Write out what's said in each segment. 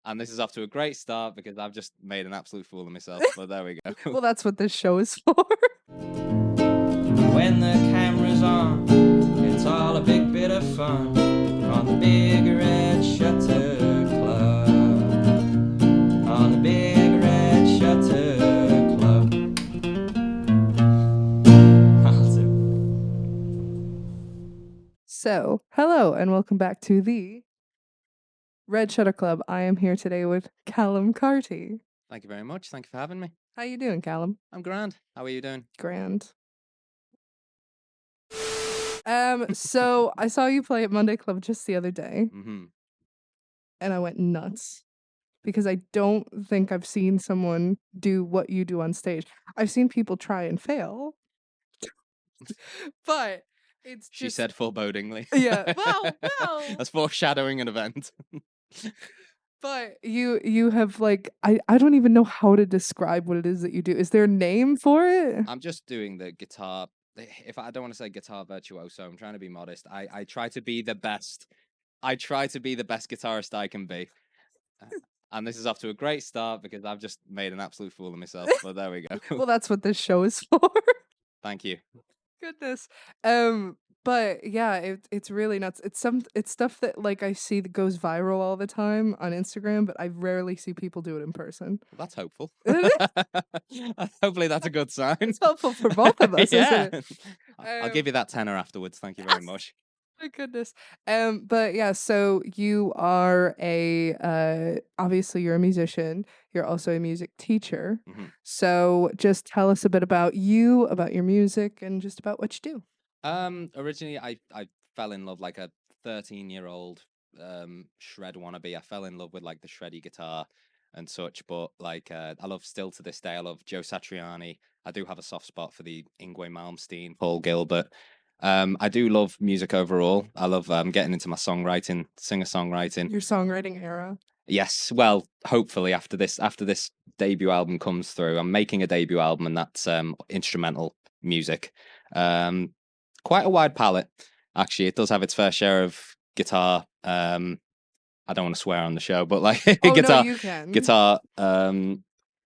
And this is off to a great start because I've just made an absolute fool of myself. But there we go. Well, that's what this show is for. When the camera's on, it's all a big bit of fun on the Big Red Shutter Club. On the Big Red Shutter Club. I'll do. So, hello and welcome back to the Red Shutter Club. I am here today with Callum Carty. Thank you very much. Thank you for having me. How you doing, Callum? I'm grand. How are you doing? Grand. So I saw you play at Monday Club just the other day, Mm-hmm. and I went nuts because I don't think I've seen someone do what you do on stage. I've seen people try and fail, but it's just She said forebodingly. Yeah, well. That's foreshadowing an event. But you have like I don't even know how to describe what it is that you do. Is there a name for it? I'm just doing the guitar. If I don't want to say guitar virtuoso, I'm trying to be modest. I try to be the best. I try to be the best guitarist I can be. And this is off to a great start because I've just made an absolute fool of myself. But there we go. Well, that's what this show is for. Thank you. Goodness. But yeah, it's really nuts. It's stuff that like I see that goes viral all the time on Instagram, but I rarely see people do it in person. Well, that's hopeful. It Hopefully that's a good sign. It's helpful for both of us, Yeah. isn't it? I'll give you that tenner afterwards. Thank you very much. My goodness. But yeah, so you are obviously you're a musician. You're also a music teacher. Mhm. So just tell us a bit about you, about your music, and just about what you do. Originally I fell in love like a 13-year-old shred wannabe. I fell in love with like the shreddy guitar and such, but like I love still to this day, I love Joe Satriani. I do have a soft spot for the Yngwie Malmsteen, Paul Gilbert. I do love music overall. I love getting into my songwriting, singer-songwriting. Your songwriting era. Yes, well, hopefully after this debut album comes through, I'm making a debut album, and that's instrumental music. Quite a wide palette, actually. It does have its fair share of guitar. I don't want to swear on the show, but like Oh no, guitar, you can.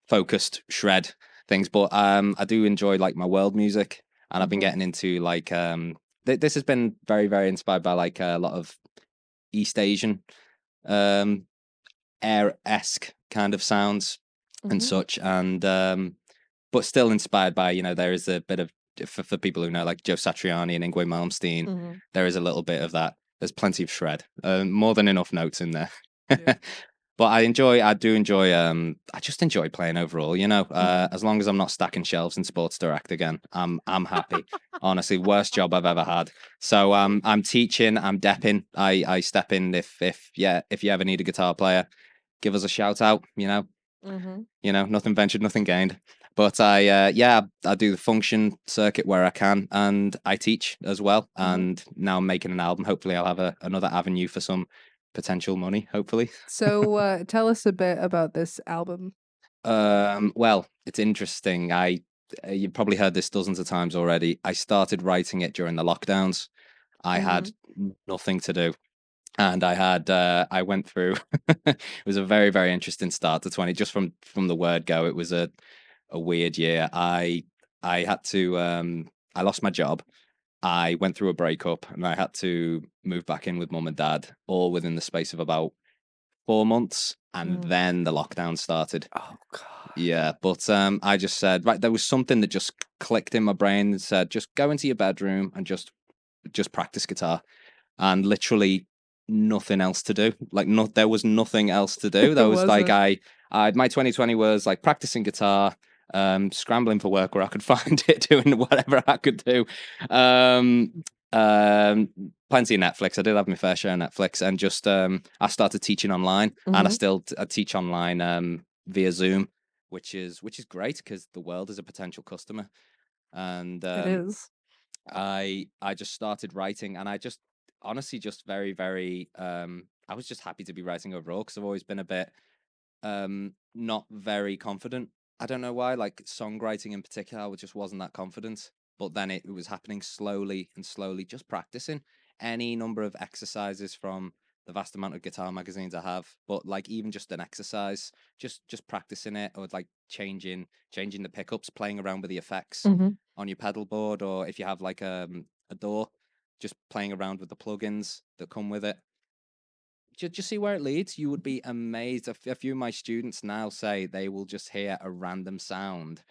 focused shred things. But I do enjoy like my world music, and I've been Mhm. getting into like this has been very, very inspired by like a lot of East Asian air-esque kind of sounds and Mhm. such, and but still inspired by, there is a bit of, for people who know like Joe Satriani and Yngwie Malmsteen, Mhm. there is a little bit of that. There's plenty of shred, more than enough notes in there. Yeah. But I do enjoy I just enjoy playing overall, as long as I'm not stacking shelves in Sports Direct again, I'm happy. Honestly, worst job I've ever had. So I'm teaching, I'm depping, I step in if you ever need a guitar player, give us a shout out, Mhm. nothing ventured, nothing gained. But I do the function circuit where I can, and I teach as well. And now I'm making an album. Hopefully I'll have another avenue for some potential money, hopefully. So tell us a bit about this album. Well, it's interesting. You've probably heard this dozens of times already. I started writing it during the lockdowns. I had nothing to do, and I went through. It was a very, very interesting start to 20. Just from the word go, it was a weird year. I had to I lost my job. I went through a breakup, and I had to move back in with mum and dad, all within the space of about 4 months, and then the lockdown started. Oh god. Yeah, but I just said, right, there was something that just clicked in my brain and said, just go into your bedroom and just practice guitar, and literally nothing else to do. Like, there was nothing else to do. There was like my 2020 was like practicing guitar, scrambling for work where I could find it, doing whatever I could do. Plenty of Netflix. I did have my fair share of Netflix, and just I started teaching online, and I teach online via Zoom, which is great because the world is a potential customer. And It is. I just started writing, and I just honestly just very, very I was just happy to be writing overall, because I've always been a bit not very confident. I don't know why, like songwriting in particular, I just wasn't that confident. But then it was happening slowly and slowly, just practicing any number of exercises from the vast amount of guitar magazines I have. But like even just an exercise, just practicing it, or like changing the pickups, playing around with the effects on your pedal board, or if you have like a DAW, just playing around with the plugins that come with it. Just see where it leads. You would be amazed. A few of my students now say they will just hear a random sound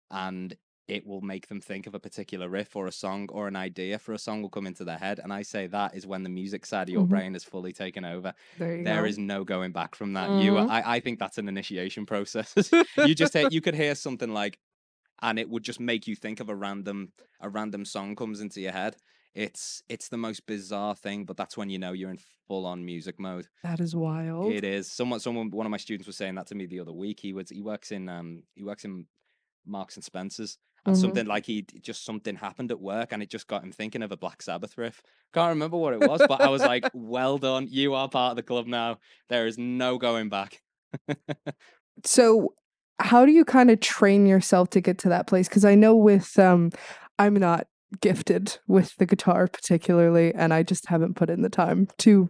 and it will make them think of a particular riff or a song, or an idea for a song will come into their head. And I say that is when the music side of your brain is fully taken over. There you There go. is no going back from that. Mhm. I think that's an initiation process. You could hear something like, and it would just make you think of a random song comes into your head. It's the most bizarre thing, but that's when you know you're in full on music mode. That is wild. It is. One of my students was saying that to me the other week. He works in Marks and Spencers, and something like something happened at work, and it just got him thinking of a Black Sabbath riff. Can't remember what it was, but I was like, "Well done, you are part of the club now. There is no going back." So, how do you kind of train yourself to get to that place? Because I know with I'm not gifted with the guitar particularly, and I just haven't put in the time to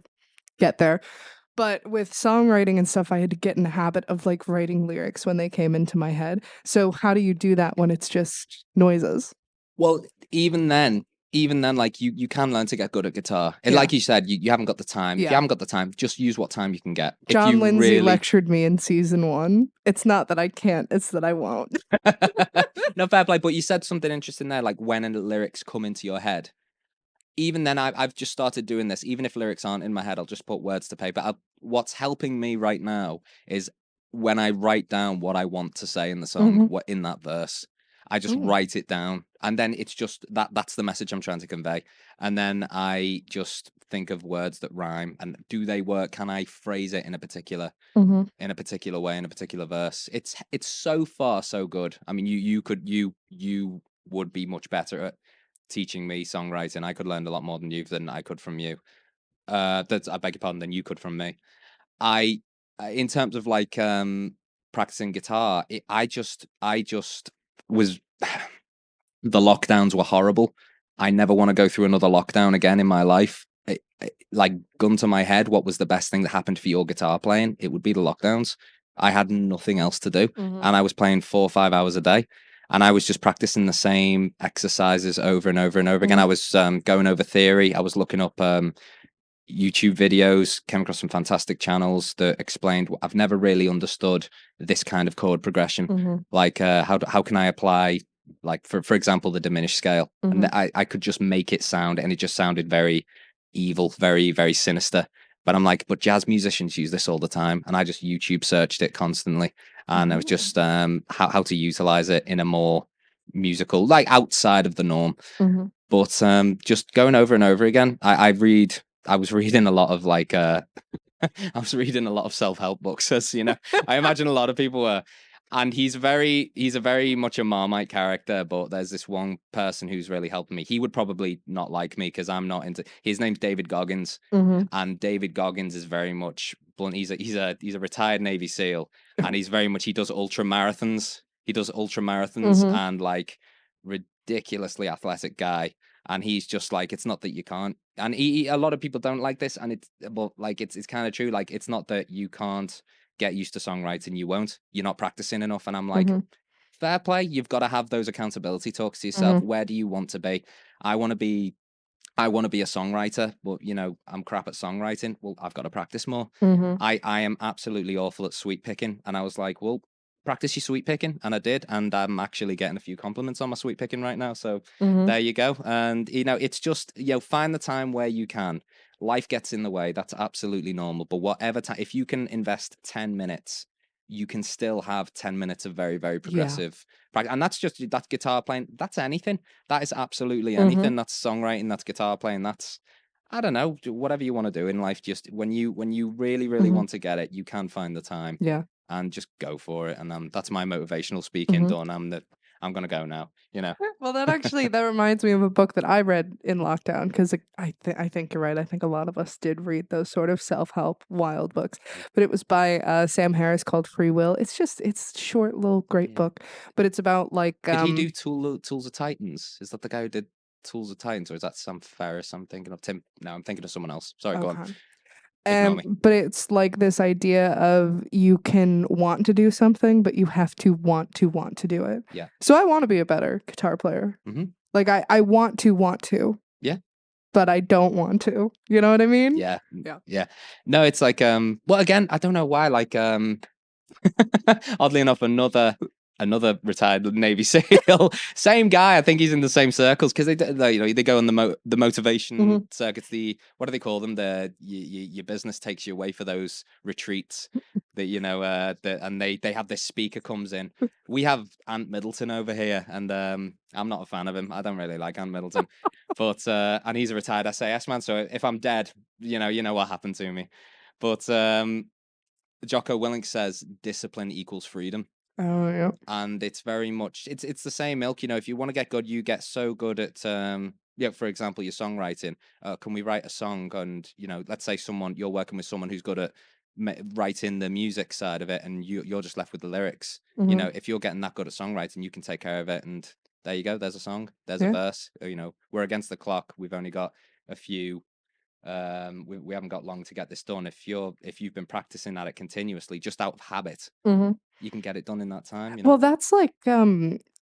get there. But with songwriting and stuff, I had to get in the habit of like writing lyrics when they came into my head. So how do you do that when it's just noises? Well, even then, like you can learn to get good at guitar. And Yeah. like you said, you haven't got the time. If Yeah. you haven't got the time, just use what time you can get. If John you Lindsay really lectured me in season 1. It's not that I can't, it's that I won't. No, fair play. But you said something interesting there, like when the lyrics come into your head. Even then, I've just started doing this. Even if lyrics aren't in my head, I'll just put words to paper. What's helping me right now is when I write down what I want to say in the song, what in that verse, I just write it down, and then it's just that's the message I'm trying to convey. And then I just think of words that rhyme, and do they work? Can I phrase it in a particular in a particular way, in a particular verse? It's so far so good. I mean, you would be much better at teaching me songwriting. I could learn a lot more than I could from you. That's, I beg your pardon, than you could from me. In terms of like practicing guitar, I just was the lockdowns were horrible. I never want to go through another lockdown again in my life. Like, gun to my head, what was the best thing that happened for your guitar playing? It would be the lockdowns. I had nothing else to do, and I was playing 4 or 5 hours a day, and I was just practicing the same exercises over and over and over again. I was going over theory. I was looking up YouTube videos, came across some fantastic channels that explained I've never really understood this kind of chord progression. Like how can I apply, like for example, the diminished scale, and I could just make it sound, and it just sounded very evil, very very sinister. But I'm like, but jazz musicians use this all the time, and I just YouTube searched it constantly, and I was just how to utilize it in a more musical, like outside of the norm. But just going over and over again. I was reading a lot of like I was reading a lot of self-help books, as you know. I imagine a lot of people were. And he's a very much a Marmite character, but there's this one person who's really helping me. He would probably not like me because I'm not into. His name's David Goggins, and David Goggins is very much blunt. He's a retired Navy SEAL, and he does ultra marathons. He does ultra marathons and like ridiculously athletic guy. And he's just like, it's not that you can't. And a lot of people don't like this, and it's kind of true. Like, it's not that you can't get used to songwriting, you won't. You're not practicing enough. And I'm like, fair play. You've got to have those accountability talks to yourself. Where do you want to be? I want to be a songwriter, but I'm crap at songwriting. Well, I've got to practice more. I am absolutely awful at sweet picking, and I was like, well, practice your sweet picking, and I did, and I'm actually getting a few compliments on my sweet picking right now. So there you go. And it's just find the time where you can. Life gets in the way. That's absolutely normal. But whatever time, if you can invest 10 minutes, you can still have 10 minutes of very, very progressive practice. And that's guitar playing. That's anything. That is absolutely anything. That's songwriting. That's guitar playing. That's, I don't know, whatever you want to do in life. Just when you really, really want to get it, you can find the time. Yeah. And just go for it. And that's my motivational speaking done. I'm gonna go now. Well, that reminds me of a book that I read in lockdown, because I think you're right. I think a lot of us did read those sort of self-help wild books, but it was by Sam Harris, called Free Will. It's a short little great book, but it's about like did he do Tools of Titans? Is that the guy who did Tools of Titans, or is that Sam Ferris I'm thinking of? No, I'm thinking of someone else. Sorry, go on. Ignore me. But it's like this idea of you can want to do something, but you have to want to do it. Yeah. So I want to be a better guitar player. Mhm. Like I want to. Yeah. But I don't want to. You know what I mean? Yeah. Yeah. Yeah. No, it's like well, again, I don't know why, like oddly enough, another retired Navy SEAL, same guy. I think he's in the same circles because they go on the motivation circuits. The what do they call them? Your business takes you away for those retreats that and they have this speaker comes in. We have Ant Middleton over here, and I'm not a fan of him. I don't really like Ant Middleton, but and he's a retired SAS man. So if I'm dead, you know what happened to me. But Jocko Willink says discipline equals freedom. Oh yeah. And it's very much it's the same ilk. If you want to get good, you get so good at for example, your songwriting. Can we write a song? And let's say you're working with someone who's good at writing the music side of it, and you're just left with the lyrics. If you're getting that good at songwriting, you can take care of it, and there you go. There's a song. There's a verse. We're against the clock. We've only got a few. We haven't got long to get this done. If you've been practicing at it continuously, just out of habit, you can get it done in that time. Well, that's like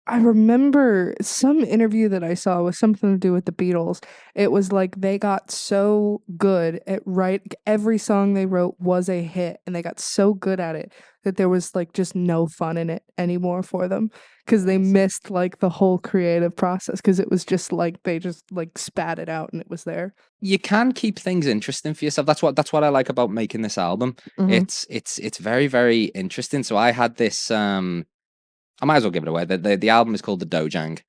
I remember some interview that I saw with something to do with the Beatles. It was like they got so good at every song they wrote was a hit, and they got so good at it that there was like just no fun in it anymore for them because they missed like the whole creative process because it was just like they just like spat it out and it was there. You can keep things interesting for yourself. That's what I like about making this album. It's very, very interesting. So I had this I might as well give it away. The album is called the Dojang,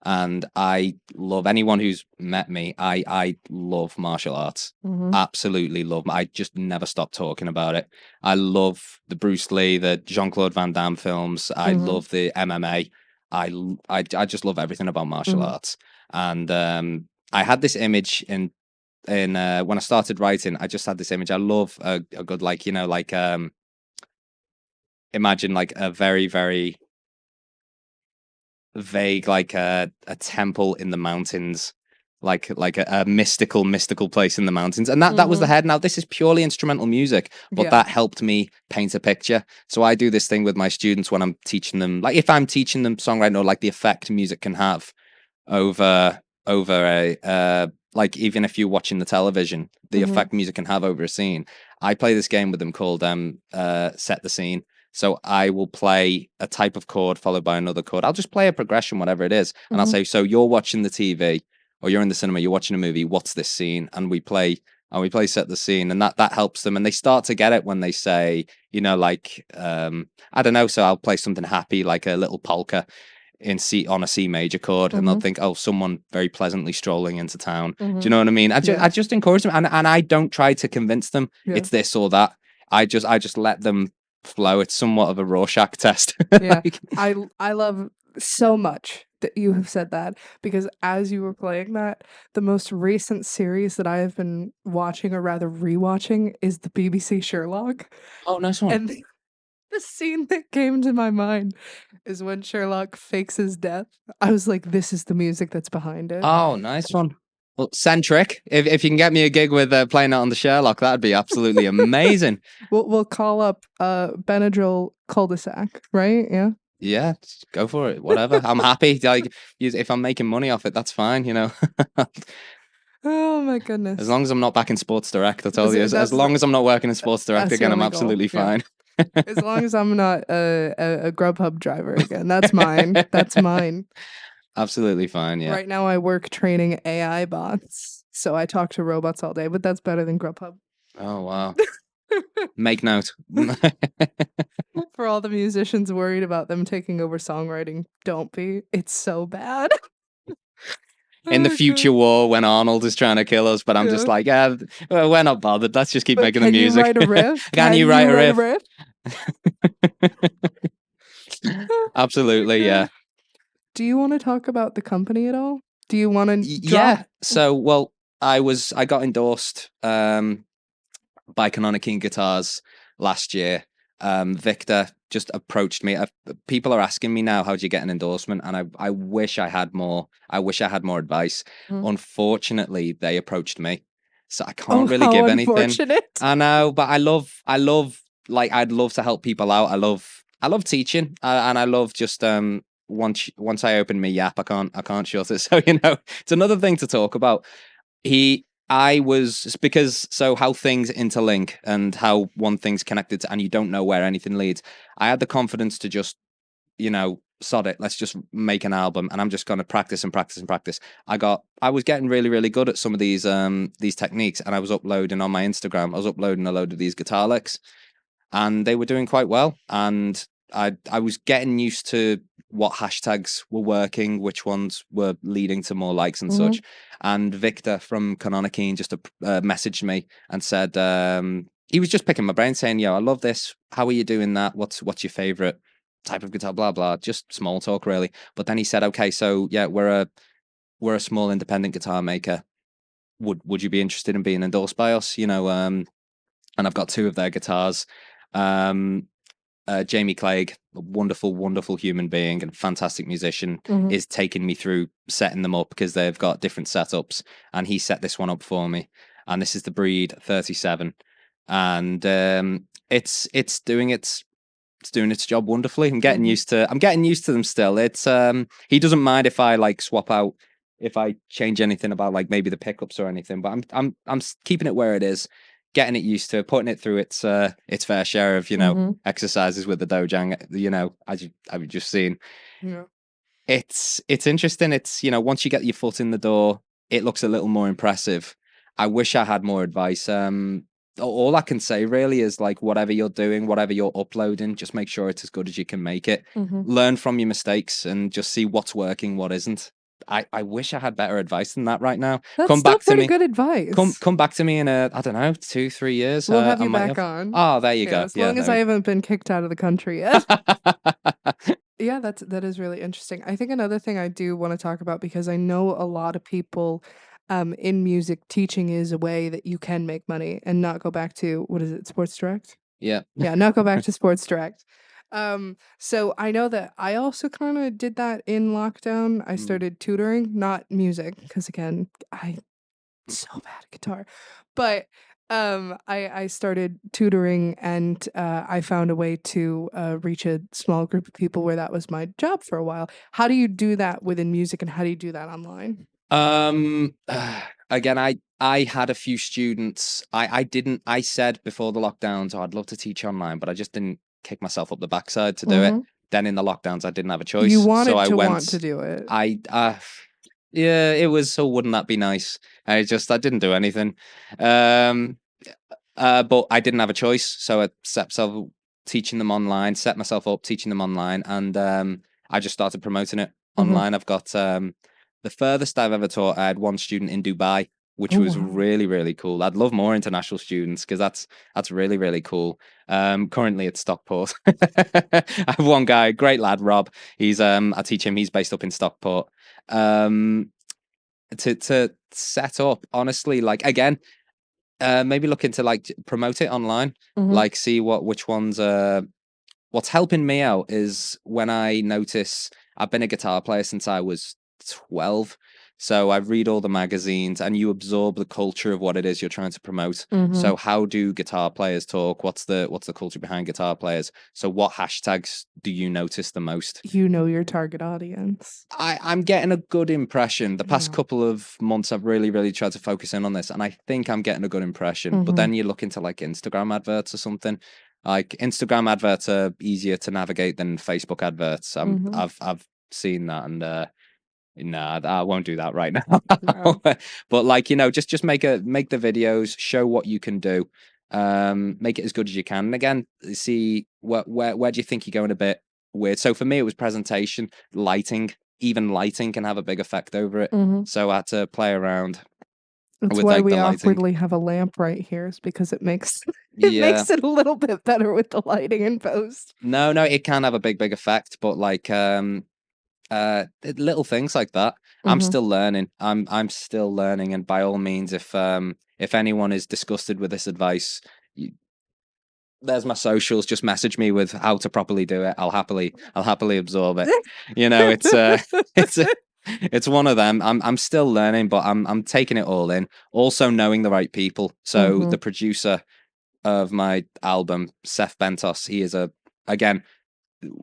and I love anyone who's met me. I love martial arts, absolutely love. I just never stop talking about it. I love the Bruce Lee, the Jean-Claude Van Damme films. I love the MMA. I just love everything about martial arts. And I had this image in when I started writing. I just had this image. I love a good imagine like a very, very vague a temple in the mountains, like a mystical place in the mountains, and that was the head. Now this is purely instrumental music, but that helped me paint a picture. So I do this thing with my students when I'm teaching them, like if I'm teaching them songwriting, or like the effect music can have over a like even if you're watching the television, the effect music can have over a scene. I play this game with them called Set the Scene. So I will play a type of chord followed by another chord. I'll just play a progression, whatever it is. And I'll say, so you're watching the TV or you're in the cinema, you're watching a movie. What's this scene? And we play Set the Scene. And that helps them. And they start to get it when they say, I don't know. So I'll play something happy, like a little polka on a C major chord. And they'll think, oh, someone very pleasantly strolling into town. Do you know what I mean? I just encourage them. And I don't try to convince them it's this or that. I just let them flow. It's somewhat of a Rorschach test. Yeah. I love so much that you have said that, because as you were playing that, the most recent series that I have been watching, or rather rewatching, is the BBC Sherlock. Oh, nice one. And the scene that came to my mind is when Sherlock fakes his death. I was like, this is the music that's behind it. Oh, nice one. Well, Centric, if you can get me a gig with playing it on the Sherlock, that'd be absolutely amazing. We'll call up Benadryl Cul-de-sac, right? Yeah. Yeah, go for it. Whatever. I'm happy. Like, if I'm making money off it, that's fine. Oh my goodness. As long as I'm not back in Sports Direct, I tell you. As long as I'm not working in Sports Direct again, I'm absolutely fine. As long as I'm not a Grubhub driver again, that's mine. That's mine. Absolutely fine, yeah. Right now I work training AI bots, so I talk to robots all day, but that's better than Grubhub. Oh, wow. Make note. For all the musicians worried about them taking over songwriting, don't be. It's so bad. In the future war, when Arnold is trying to kill us, but I'm just like, we're not bothered. Let's just keep making the music. Can you write a riff? Can you write a riff? Absolutely, yeah. Do you want to talk about the company at all? Do you want to? Yeah. So, well, I got endorsed by Canonic Guitars last year. Victor just approached me. People are asking me now, how do you get an endorsement? And I wish I had more. I wish I had more advice. Unfortunately, they approached me. so I can't really how give anything. unfortunate. I know, but I love like I'd love to help people out. I love teaching, and I love just once I open my yap, I can't shut it. So it's another thing to talk about. I was because so how things interlink and how one thing's connected to, and you don't know where anything leads. I had the confidence to just sod it, let's just make an album, and I'm just going to practice and practice and practice. I was getting really, really good at some of these techniques, and I was uploading on my Instagram. I was uploading a load of these guitar licks, and they were doing quite well. And I was getting used to what hashtags were working, which ones were leading to more likes and such. And Victor from Canonicaine just messaged me and said he was just picking my brain, saying, "Yo, I love this. How are you doing that? What's your favorite type of guitar, blah blah," just small talk really. But then he said, "Okay, so yeah, we're a small independent guitar maker. Would you be interested in being endorsed by us?" And I've got 2 of their guitars. Jamie Clegg, a wonderful human being and fantastic musician, is taking me through setting them up, because they've got different setups, and he set this one up for me. And this is the Breed 37, and it's doing its job wonderfully. I'm getting used to them still. It's he doesn't mind if I like swap out, if I change anything about like maybe the pickups or anything, but I'm keeping it where it is, getting it used to, putting it through its fair share of exercises with the Dojang, as I've just seen. Yeah. It's interesting. It's once you get your foot in the door, it looks a little more impressive. I wish I had more advice. All I can say really is like, whatever you're doing, whatever you're uploading, just make sure it's as good as you can make it. Learn from your mistakes and just see what's working, what isn't. I wish I had better advice than that right now. That's come still back pretty to me. good advice. Come back to me in I don't know, 2-3 years. We'll have you back on. Oh, there you go. As long as I haven't been kicked out of the country yet. Yeah, that is really interesting. I think another thing I do want to talk about, because I know a lot of people in music, teaching is a way that you can make money and not go back to, what is it, Sports Direct? Yeah. Not go back to Sports Direct. So I know that I also kind of did that in lockdown. I started tutoring, not music, because again, I'm so bad at guitar. But I started tutoring, and I found a way to reach a small group of people where that was my job for a while. How do you do that within music, and how do you do that online? Again, I had a few students. I said before the lockdowns, I'd love to teach online, but I just didn't kick myself up the backside to do it. Then in the lockdowns, I didn't have a choice. You wanted so I to went, want to do it. Yeah, it was. So wouldn't that be nice? I didn't do anything. But I didn't have a choice. So I set myself teaching them online, set myself up teaching them online, and I just started promoting it online. I've got the furthest I've ever taught. I had one student in Dubai, which was really, really cool. I'd love more international students, because that's really, really cool. Currently it's Stockport. I have one guy, great lad, Rob. He's I teach him. He's based up in Stockport. To set up, honestly, like again, maybe look into like promote it online, like see which ones. What's helping me out is when I notice, I've been a guitar player since I was 12. So I read all the magazines, and you absorb the culture of what it is you're trying to promote. So how do guitar players talk? What's the culture behind guitar players? So what hashtags do you notice the most? You know your target audience. I'm getting a good impression. The past couple of months, I've really, really tried to focus in on this, and I think I'm getting a good impression. But then you look into like Instagram adverts or something. Like Instagram adverts are easier to navigate than Facebook adverts. I've seen that, and nah, I won't do that right now. No. But like, just make the videos, show what you can do, make it as good as you can. And again, see where do you think you're going a bit weird? So for me, it was presentation, lighting. Even lighting can have a big effect over it. So I had to play around. That's with why like we the lighting. awkwardly have a lamp right here, is because it makes makes it a little bit better with the lighting in post. No, it can have a big effect, but like little things like that. I'm still learning. I'm still learning, and by all means, if anyone is disgusted with this advice, there's my socials. Just message me with how to properly do it. I'll happily absorb it. It's It's one of them. I'm still learning, but I'm taking it all in. Also knowing the right people. So the producer of my album, Seth Bentos, he is again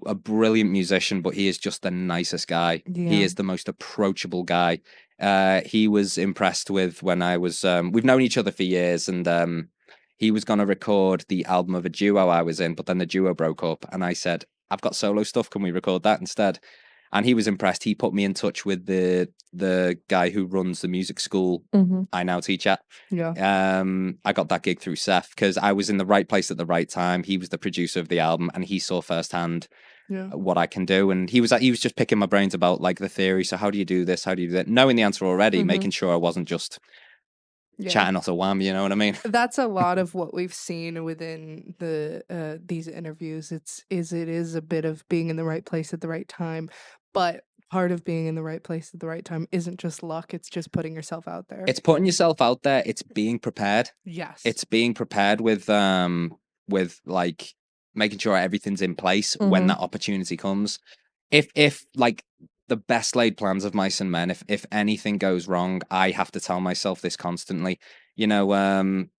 a brilliant musician, but he is just the nicest guy. He is the most approachable guy. He was impressed with when I was we've known each other for years, and he was going to record the album of a duo I was in, but then the duo broke up, and I said, I've got solo stuff, can we record that instead? And he was impressed. He put me in touch with the guy who runs the music school I now teach at. I got that gig through Seth because I was in the right place at the right time. He was the producer of the album, and he saw firsthand what I can do. And he was just picking my brains about like the theory. So how do you do this? How do you do that? Knowing the answer already, making sure I wasn't just chatting off a wham. You know what I mean? That's a lot of what we've seen within the these interviews. It is a bit of being in the right place at the right time, but part of being in the right place at the right time isn't just luck. It's just putting yourself out there. It's putting yourself out there. It's being prepared. Yes. It's being prepared with like making sure everything's in place when that opportunity comes. If like the best laid plans of mice and men, if anything goes wrong, I have to tell myself this constantly. You know, when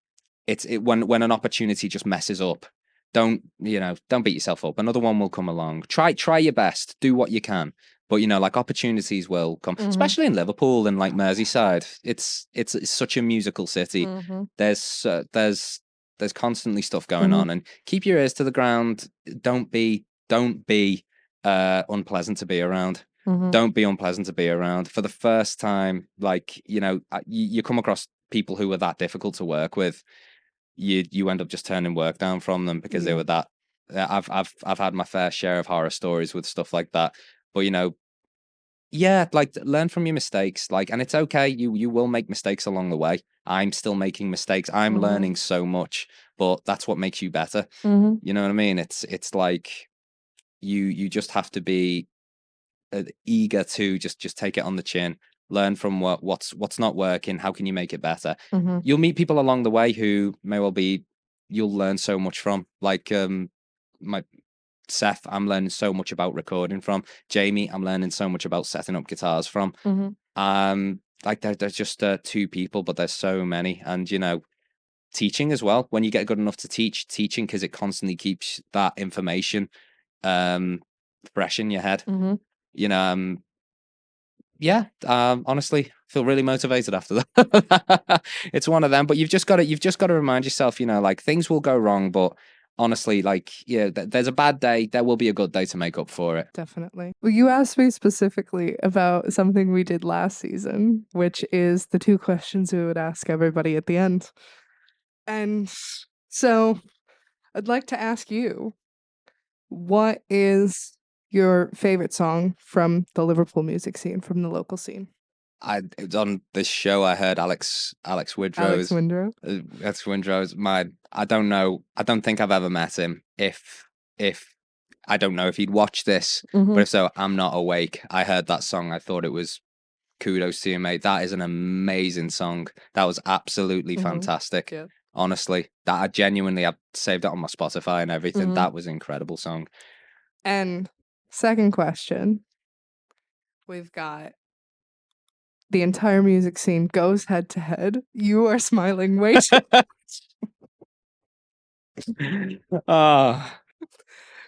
an opportunity just messes up, don't beat yourself up. Another one will come along. Try your best. Do what you can. But like opportunities will come, especially in Liverpool and like Merseyside. It's such a musical city. There's constantly stuff going on, and keep your ears to the ground. Don't be unpleasant to be around. Don't be unpleasant to be around. For the first time, like you come across people who are that difficult to work with. You end up just turning work down from them because they were that. I've had my fair share of horror stories with stuff like that. But like learn from your mistakes, like, and it's okay. You will make mistakes along the way. I'm still making mistakes. I'm learning so much, but that's what makes you better. You know what I mean? It's like you just have to be eager to just take it on the chin, learn from what's not working. How can you make it better? You'll meet people along the way who may well be you'll learn so much from. Like my Seth, I'm learning so much about recording from. Jamie, I'm learning so much about setting up guitars from. Like there's just two people, but there's so many. And teaching as well. When you get good enough to teaching, because it constantly keeps that information fresh in your head. Honestly, feel really motivated after that. It's one of them, but you've just got to remind yourself, like things will go wrong, but honestly, like, there's a bad day, there will be a good day to make up for it. Definitely. Well, you asked me specifically about something we did last season, which is the 2 questions we would ask everybody at the end. And so I'd like to ask you, what is your favorite song from the Liverpool music scene, from the local scene? It was on this show I heard Alex Windrow's. Alex Windrow's mine. I don't know. I don't think I've ever met him. If I don't know if he'd watch this, but if so, I'm Not Awake. I heard that song. I thought it was kudos to you, mate. That is an amazing song. That was absolutely fantastic. Yeah. Honestly, that I've saved it on my Spotify and everything. That was an incredible song. And second question, we've got the entire music scene goes head to head. You are smiling way too much.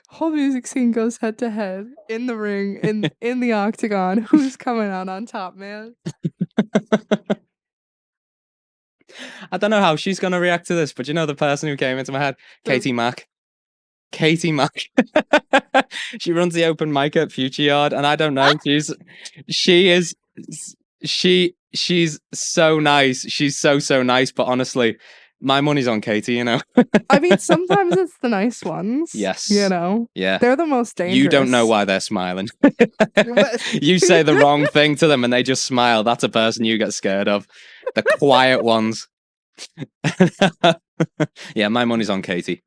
Whole music scene goes head to head in the ring, in the octagon. Who's coming out on top, man? I don't know how she's gonna react to this, but the person who came into my head, Katie Mack. Katie Mack. She runs the open mic at Future Yard, and I don't know. She's so nice. She's so nice. But honestly, my money's on Katie. I mean, sometimes it's the nice ones. Yes. Yeah. They're the most dangerous. You don't know why they're smiling. You say the wrong thing to them, and they just smile. That's a person you get scared of. The quiet ones. Yeah, my money's on Katie.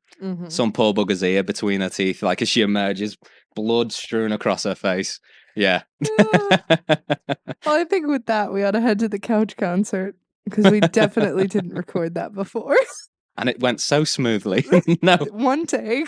Some poor bugger's ear between her teeth, like as she emerges, blood strewn across her face. Yeah. Well, I think with that, we ought to head to the couch concert, because we definitely didn't record that before. And it went so smoothly. No. One take.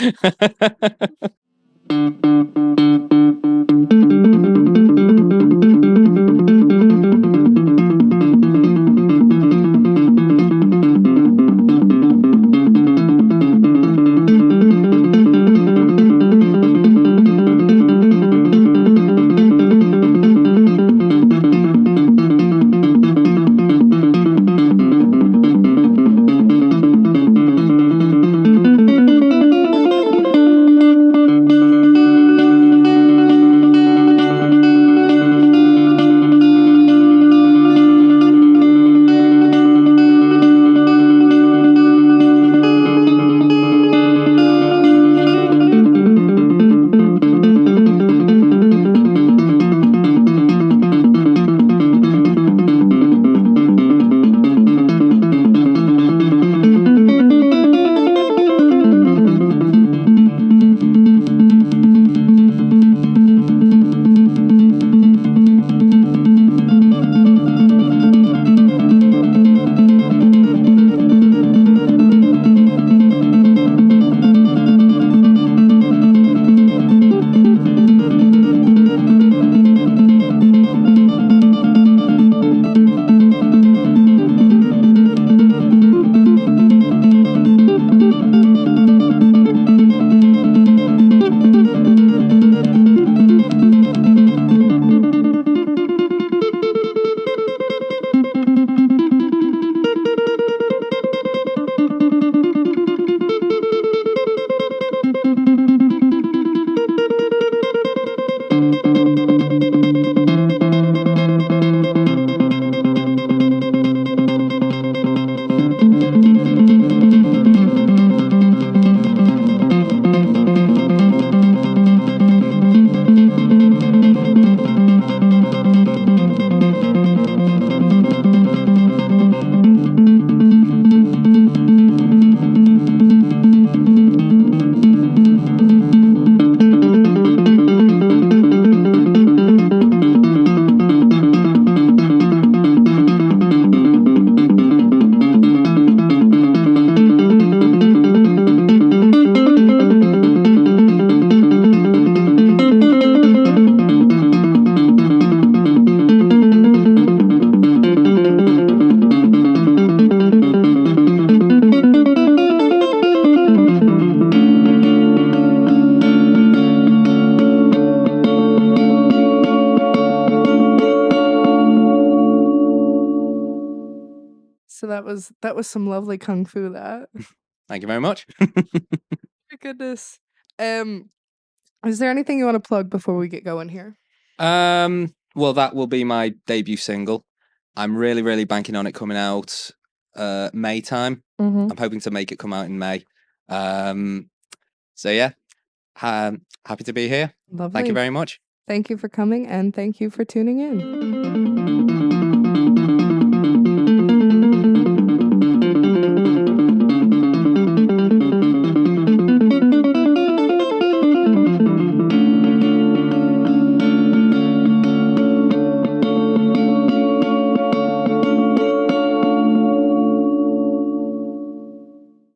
that was some lovely kung fu. That. Thank you very much. My goodness. Is there anything you want to plug before we get going here? Well, that will be my debut single. I'm really, really banking on it coming out May time. I'm hoping to make it come out in May. So yeah, happy to be here. Lovely. Thank you very much. Thank you for coming, and thank you for tuning in.